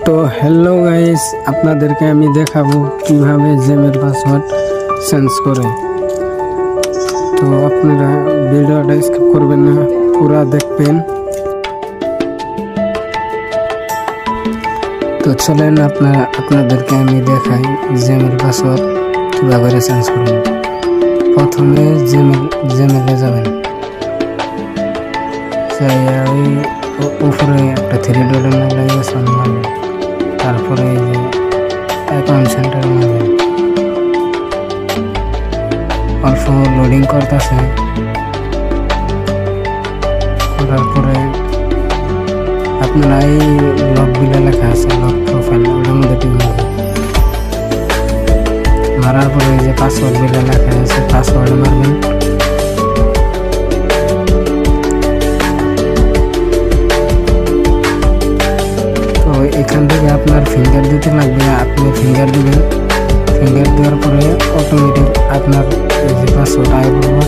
তো hello guys, আপনাদেরকে আমি দেখাবো কিভাবে জিমের পাসওয়ার্ড চেঞ্জ করে। তো আপনারা ভিডিওটা স্কিপ করবেন না, পুরা দেখবেন। তো চলেন আপনাদেরকে আমি দেখাই জিমের পাসওয়ার্ড কিভাবে চেঞ্জ করবেন। প্রথমে জিমেলে যাবেন, ওই উপরে একটা 3 ডটের মধ্যে মারবেন, তারপরে এই যে অ্যাকাউন্ট সেন্টার মারবেন। অল্প লোডিং করতেছে, করার পরে আপনারা এই লক বিলে লেখা আছে লক প্রোফাইল, ওটার মধ্যে টিপ মারবেন। মারার পরে এই যে পাসওয়ার্ড বিলে লেখা আছে, পাসওয়ার্ড মারবেন। এখান থেকে আপনার ফিঙ্গার দিতে লাগবে, আপনি ফিঙ্গার দিবেন। ফিঙ্গার দেওয়ার পরে অটোমেটিক আপনার এই যে পাসওয়ার্ড আয় করবো।